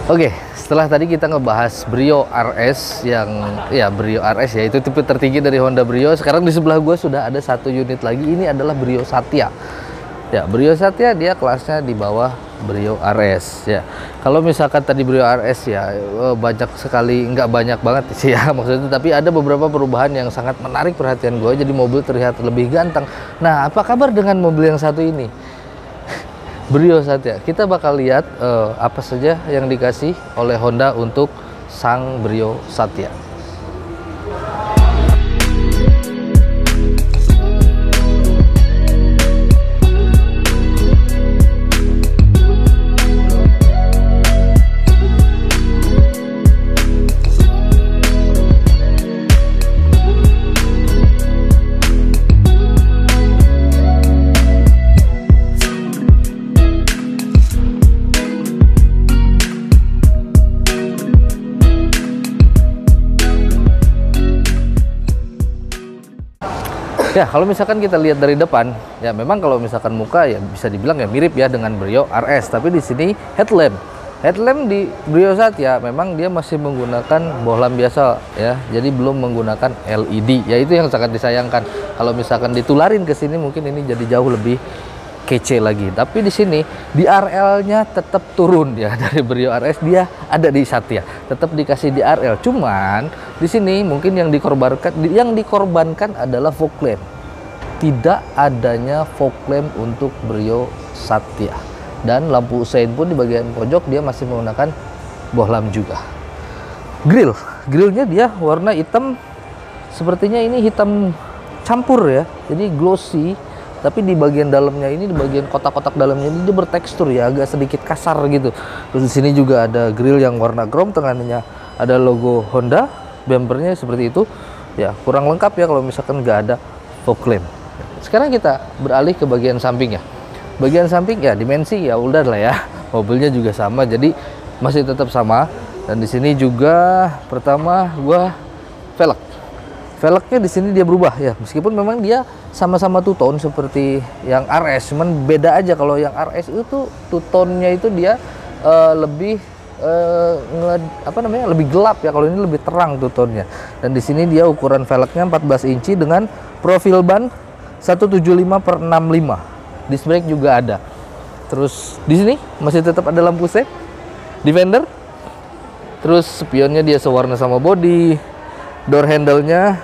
Oke, setelah tadi kita ngebahas Brio RS yang Brio RS ya, itu tipe tertinggi dari Honda Brio. Sekarang di sebelah gue sudah ada satu unit lagi. Ini adalah Brio Satya. Ya, Brio Satya dia kelasnya di bawah Brio RS ya. Kalau misalkan tadi Brio RS ya banyak sekali, nggak banyak banget sih ya maksudnya, tapi ada beberapa perubahan yang sangat menarik perhatian gue. Jadi mobil terlihat lebih ganteng. Nah, apa kabar dengan mobil yang satu ini? Brio Satya, kita bakal lihat apa saja yang dikasih oleh Honda untuk sang Brio Satya. Ya, kalau misalkan kita lihat dari depan, ya memang kalau misalkan muka ya bisa dibilang ya mirip ya dengan Brio RS, tapi di sini headlamp di Brio Satya memang dia masih menggunakan bohlam biasa ya, jadi belum menggunakan LED. Ya itu yang sangat disayangkan. Kalau misalkan ditularin ke sini mungkin ini jadi jauh lebih kece lagi. Tapi di sini di RL-nya tetap turun ya, dari Brio RS dia ada di Satya, tetap dikasih di RL. Cuman di sini mungkin yang dikorbankan adalah fog lamp. Tidak adanya fog lamp untuk Brio Satya. Dan lampu sein pun di bagian pojok dia masih menggunakan bohlam juga. Grillnya dia warna hitam, sepertinya ini hitam campur ya, jadi glossy. Tapi di bagian dalamnya ini, di bagian kotak-kotak dalamnya ini dia bertekstur ya, agak sedikit kasar gitu. Terus di sini juga ada grill yang warna chrome, tengahnya ada logo Honda, bumpernya seperti itu. Ya kurang lengkap ya kalau misalkan nggak ada fog lamp. Sekarang kita beralih ke bagian samping ya. Bagian samping ya dimensi ya udah lah ya, mobilnya juga sama, jadi masih tetap sama. Dan di sini juga pertama gua velgnya di sini dia berubah ya, meskipun memang dia sama-sama two tone seperti yang RS, cuman beda aja. Kalau yang RS itu two tone-nya itu dia lebih lebih gelap ya, kalau ini lebih terang two tone-nya. Dan di sini dia ukuran velgnya 14 inci dengan profil ban 175/65. Disc brake juga ada. Terus di sini masih tetap ada lampu set, defender. Terus spionnya dia sewarna sama body. Door handle-nya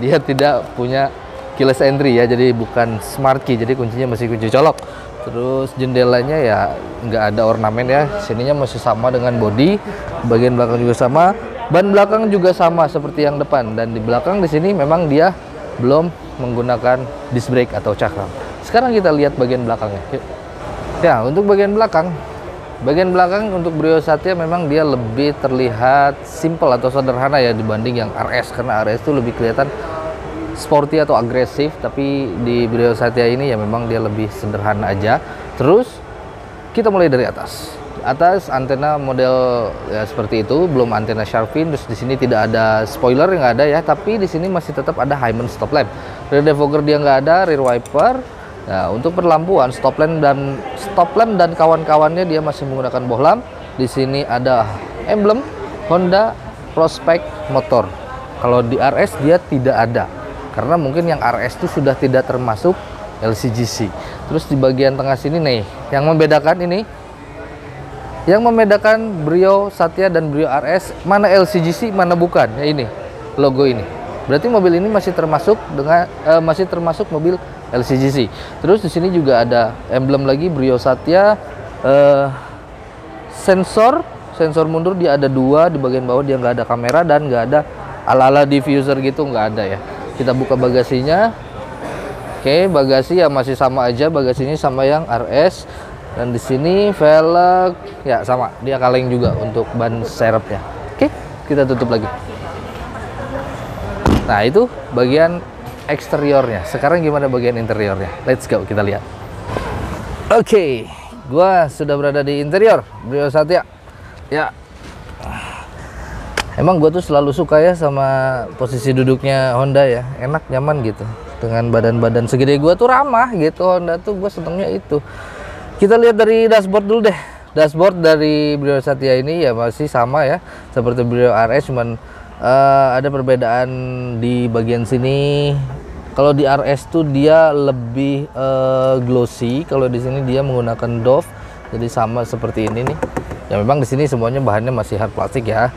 dia tidak punya keyless entry ya, jadi bukan smart key, jadi kuncinya masih kunci colok. Terus jendelanya ya nggak ada ornamen ya, sininya masih sama dengan body. Bagian belakang juga sama, ban belakang juga sama seperti yang depan. Dan di belakang di sini memang dia belum menggunakan disc brake atau cakram. Sekarang kita lihat bagian belakangnya. Ya, untuk bagian belakang untuk Brio Satya memang dia lebih terlihat simple atau sederhana ya dibanding yang RS, karena RS itu lebih kelihatan sporty atau agresif, tapi di Brio Satya ini ya memang dia lebih sederhana aja. Terus kita mulai dari atas. Antena model ya seperti itu, belum antena shark fin. Terus di sini tidak ada spoiler, yang nggak ada ya, tapi di sini masih tetap ada Hyman stop lamp. Rear defogger dia nggak ada, rear wiper. Nah, untuk perlampuan stop lamp dan kawan-kawannya dia masih menggunakan bohlam. Di sini ada emblem Honda Prospect Motor. Kalau di RS dia tidak ada, karena mungkin yang RS itu sudah tidak termasuk LCGC. Terus di bagian tengah sini nih, yang membedakan Brio Satya dan Brio RS, mana LCGC mana bukan. Ya ini logo ini. Berarti mobil ini masih termasuk mobil LCGC. Terus di sini juga ada emblem lagi Brio Satya, sensor mundur dia ada 2, di bagian bawah dia nggak ada kamera dan nggak ada ala-ala diffuser gitu, nggak ada ya. Kita buka bagasinya. Oke, bagasi ya masih sama aja, bagasinya sama yang RS. Dan di sini velg ya sama, dia kaleng juga untuk ban serepnya. Oke, kita tutup lagi. Nah, itu bagian eksteriornya. Sekarang gimana bagian interiornya? Let's go, kita lihat. Oke, gua sudah berada di interior Brio Satya. Ya, emang gue tuh selalu suka ya sama posisi duduknya Honda ya, enak, nyaman gitu. Dengan badan-badan segede gue tuh ramah gitu, Honda tuh gue senengnya itu. Kita lihat dari dashboard dulu deh. Dashboard dari Brio Satya ini ya masih sama ya seperti Brio RS, cuman ada perbedaan di bagian sini. Kalau di RS tuh dia lebih glossy, kalau di sini dia menggunakan doff. Jadi sama seperti ini nih. Ya memang di sini semuanya bahannya masih hard plastik ya.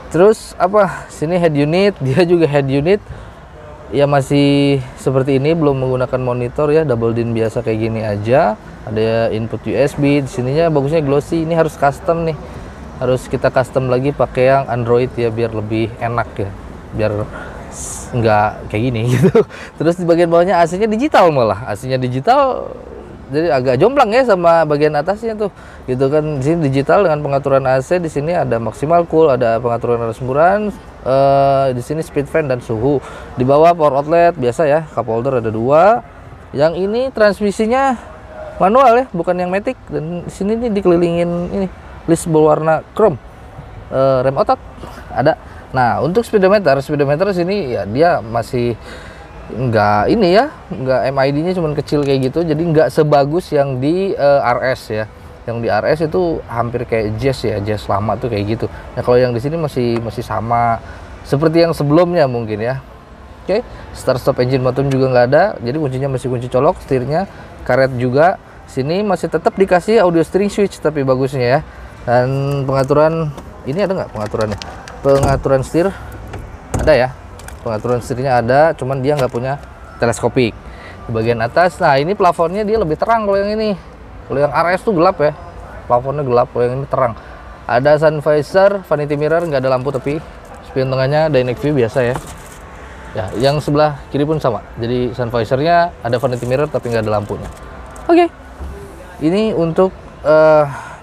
Terus apa? Sini head unit, dia juga head unit. Ya masih seperti ini, belum menggunakan monitor ya, double din biasa kayak gini aja. Ada input USB, di sininya bagusnya glossy. Ini harus custom nih, harus kita custom lagi pakai yang Android ya, biar lebih enak ya, biar nggak kayak gini gitu. Terus di bagian bawahnya AC-nya digital, malah AC-nya digital, jadi agak jomplang ya sama bagian atasnya tuh gitu kan. Di sini digital dengan pengaturan AC, di sini ada maksimal cool, ada pengaturan arus semburan, di sini speed fan dan suhu. Di bawah power outlet biasa ya, cup holder ada 2. Yang ini transmisinya manual ya, bukan yang matic. Dan di sini nih dikelilingin ini list berwarna chrome. Rem otot ada. Nah, untuk speedometer sini ya dia masih nggak ini ya, nggak MID-nya cuman kecil kayak gitu, jadi nggak sebagus yang di RS ya. Yang di RS itu hampir kayak Jazz ya, Jazz lama tuh kayak gitu. Nah kalau yang di sini masih sama seperti yang sebelumnya mungkin ya. Oke, start stop engine button juga nggak ada, jadi kuncinya masih kunci colok, setirnya karet juga. Sini masih tetap dikasih audio steering switch tapi bagusnya ya. Dan pengaturan ini ada nggak pengaturannya? Pengaturan setir ada ya. Pengaturan setirnya ada, cuman dia nggak punya teleskopik di bagian atas. Nah ini plafonnya dia lebih terang kalau yang ini. Kalau yang RS tuh gelap ya, plafonnya gelap. Kalau yang ini terang. Ada sun visor, vanity mirror, nggak ada lampu tapi spion tengahnya dynamic view biasa ya. Ya, yang sebelah kiri pun sama. Jadi sun visornya ada vanity mirror tapi nggak ada lampunya. Oke. Ini untuk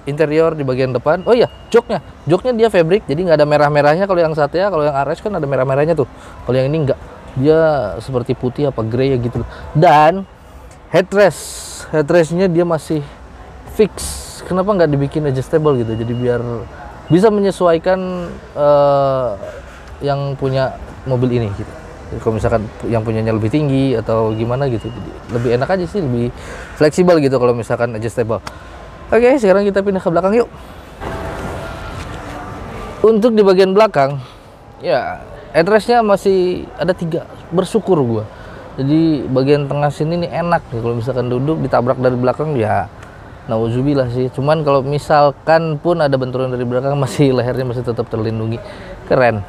interior di bagian depan. Oh iya, joknya dia fabric, jadi nggak ada merah-merahnya. Kalau yang Satya, kalau yang RS kan ada merah-merahnya tuh. Kalau yang ini nggak, dia seperti putih apa grey ya gitu. Dan headrestnya dia masih fix. Kenapa nggak dibikin adjustable gitu? Jadi biar bisa menyesuaikan yang punya mobil ini gitu. Jadi kalau misalkan yang punyanya lebih tinggi atau gimana gitu, jadi lebih enak aja sih, lebih fleksibel gitu kalau misalkan adjustable. Oke, sekarang kita pindah ke belakang yuk. Untuk di bagian belakang, ya headrestnya masih ada 3. Bersyukur gua. Jadi bagian tengah sini nih enak nih. Kalau misalkan duduk ditabrak dari belakang ya nauzubillah sih. Cuman kalau misalkan pun ada benturan dari belakang, masih lehernya masih tetap terlindungi. Keren,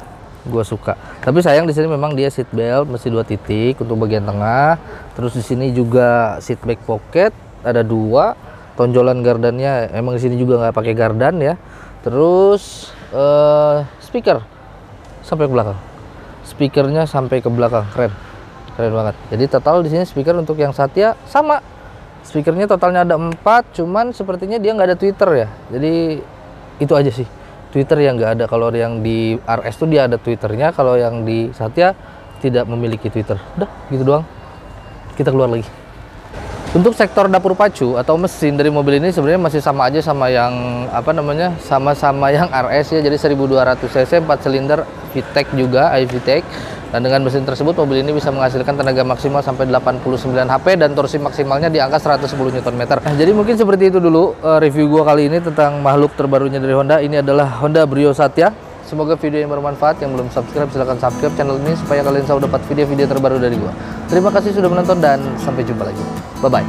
gua suka. Tapi sayang di sini memang dia seat belt masih 2 titik untuk bagian tengah. Terus di sini juga seat back pocket ada 2. Tonjolan gardannya emang di sini juga nggak pakai gardan ya. Terus speaker sampai ke belakang. Speakernya sampai ke belakang, keren banget. Jadi total di sini speaker untuk yang Satya sama. Speakernya totalnya ada 4, cuman sepertinya dia nggak ada tweeter ya. Jadi itu aja sih. Tweeter yang nggak ada. Kalau yang di RS tuh dia ada tweeternya. Kalau yang di Satya tidak memiliki tweeter. Udah gitu doang. Kita keluar lagi. Untuk sektor dapur pacu atau mesin dari mobil ini sebenarnya masih sama aja sama yang sama-sama yang RS ya. Jadi 1200 cc 4 silinder VTEC juga, iVTEC. Dan dengan mesin tersebut mobil ini bisa menghasilkan tenaga maksimal sampai 89 HP dan torsi maksimalnya di angka 110 Nm. Nah, jadi mungkin seperti itu dulu review gua kali ini tentang makhluk terbarunya dari Honda. Ini adalah Honda Brio Satya. Semoga video yang bermanfaat. Yang belum subscribe silahkan subscribe channel ini supaya kalian selalu dapat video-video terbaru dari gua. Terima kasih sudah menonton dan sampai jumpa lagi. Bye bye.